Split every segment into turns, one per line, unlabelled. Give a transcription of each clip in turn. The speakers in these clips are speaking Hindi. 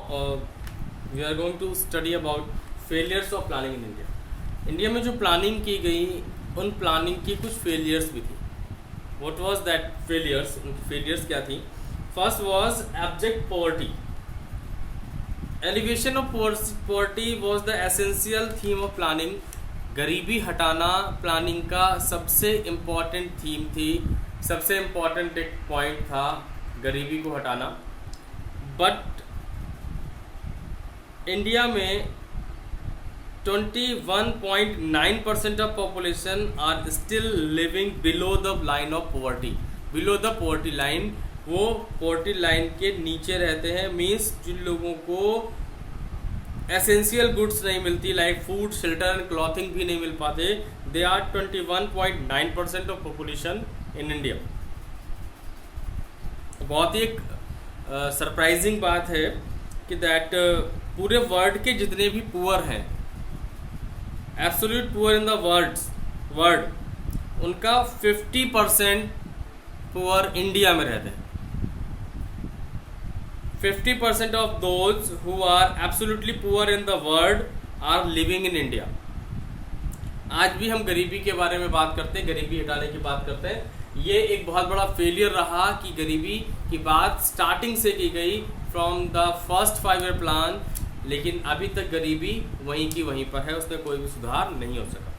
We are going to study about failures of planning in India. India में जो प्लानिंग की गई उन प्लानिंग की कुछ फेलियर्स भी थी। What was that failures? उनकी फेलियर्स क्या थी? First was abject poverty. Elevation of poverty was the essential theme of planning. गरीबी हटाना प्लानिंग का सबसे इम्पॉर्टेंट थीम थी, सबसे इम्पॉर्टेंट एक पॉइंट था गरीबी को हटाना। बट इंडिया में 21.9% of population are still living below the line of poverty. Below the poverty line, वो पॉवर्टी लाइन के नीचे रहते हैं। मीन्स जिन लोगों को एसेंशियल गुड्स नहीं मिलती, like food, shelter and clothing भी नहीं मिल पाते, they are 21.9% of population in India. बहुत ही एक सरप्राइजिंग बात है कि दैट पूरे वर्ल्ड के जितने भी पुअर हैं, absolute poor in the world, उनका 50% पुअर इंडिया में रहते हैं। 50% of those who are absolutely poor in the world are living in India. आज भी हम गरीबी के बारे में बात करते हैं, गरीबी हटाने की बात करते हैं। ये एक बहुत बड़ा फेलियर रहा कि गरीबी की बात स्टार्टिंग से की गई from the first 5 year plan, लेकिन अभी तक गरीबी वहीं की वहीं पर है, उसमें कोई भी सुधार नहीं हो सका।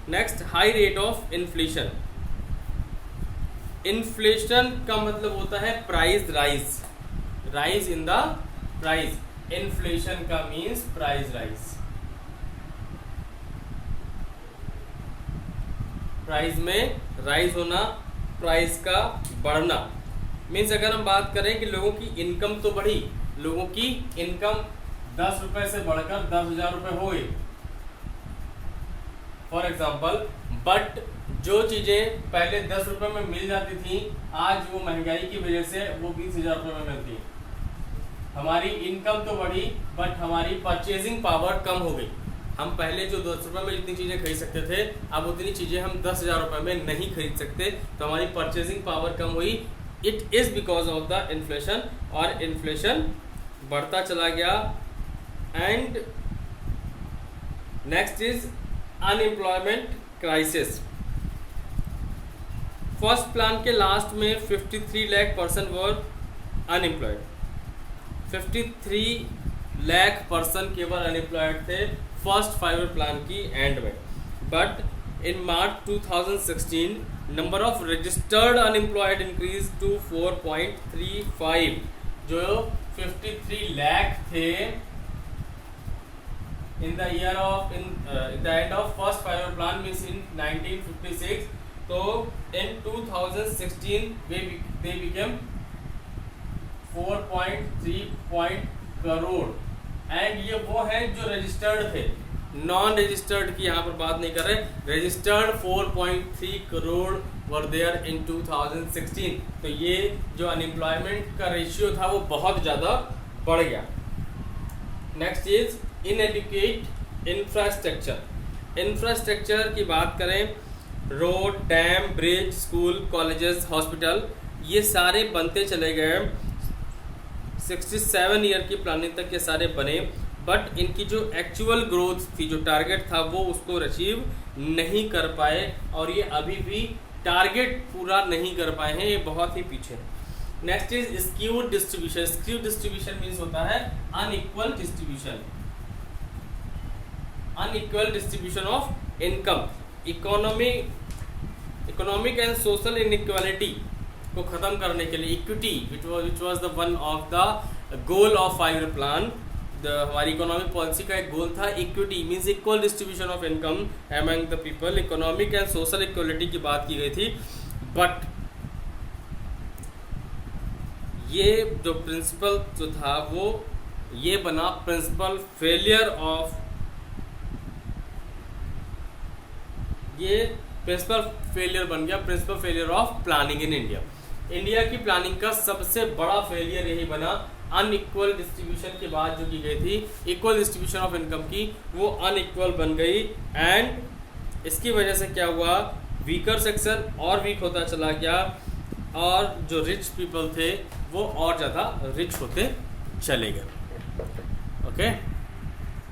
Next, high rate of inflation. Inflation का मतलब होता है price rise, rise in the price. Inflation का मीन्स प्राइस राइज, प्राइस में राइज होना, प्राइस का बढ़ना। मीन्स अगर हम बात करें कि लोगों की इनकम तो बढ़ी, लोगों की इनकम 10 रुपए से बढ़कर 10,000 रुपए हो गई फॉर एग्जाम्पल, बट जो चीजें पहले 10 रुपए में मिल जाती थी, आज वो महंगाई की वजह से वो 20,000 रुपए में मिलती है। हमारी इनकम तो बढ़ी बट हमारी परचेजिंग पावर कम हो गई। हम पहले जो 10 रुपए में जितनी चीजें खरीद सकते थे, अब उतनी चीजें हम 10,000 रुपए में नहीं खरीद सकते, तो हमारी परचेजिंग पावर कम हुई। It is because of the inflation, और इन्फ्लेशन बढ़ता चला गया। And next is unemployment crisis. First plan के लास्ट में 53 lakh person were unemployed. 53 lakh person केवल अनएम्प्लॉयड थे फर्स्ट 5 ईयर प्लान की एंड में। But in March 2016 number of registered unemployed increase to 4.35। जो 53 लाख थे in the year of in the end of first 5 year plan means in 1956, तो इन 2016 they became 4.3 करोड़। एंड ये वो है जो रजिस्टर्ड थे, नॉन रजिस्टर्ड की यहाँ पर बात नहीं कर रहे। Registered 4.3 crore were there in 2016। तो ये जो अनएम्प्लॉयमेंट का रेशियो था वो बहुत ज़्यादा बढ़ गया। Next is inadequate infrastructure. Infrastructure की बात करें, road, dam, bridge, school, colleges, hospital, ये सारे बनते चले गए। 67 ईयर की प्लानिंग तक ये सारे बने, बट इनकी जो एक्चुअल ग्रोथ थी, जो टारगेट था, वो उसको अचीव नहीं कर पाए, और ये अभी भी टारगेट पूरा नहीं कर पाए हैं, ये बहुत ही पीछे। Next is skewed distribution. Skewed distribution means होता है unequal distribution, unequal distribution of income. Economic and social inequality को खत्म करने के लिए equity, which was the one of the goal of 5 year plan. हमारी इकोनॉमिक पॉलिसी का एक गोल था equity, means equal distribution of income among the people. Economic and social equality की बात की गई थी, बट ये जो प्रिंसिपल जो था वो ये बना प्रिंसिपल फेलियर ऑफ, ये प्रिंसिपल फेलियर बन गया, principal failure of planning in India. India की प्लानिंग का सबसे बड़ा फेलियर यही बना। अनइक्वल डिस्ट्रीब्यूशन के बाद जो की गई थी इक्वल डिस्ट्रीब्यूशन ऑफ इनकम की, वो अनइक्वल बन गई। एंड इसकी वजह से क्या हुआ, वीकर सेक्शन और वीक होता चला गया, और जो रिच पीपल थे वो और ज़्यादा रिच होते चले गए। ओके।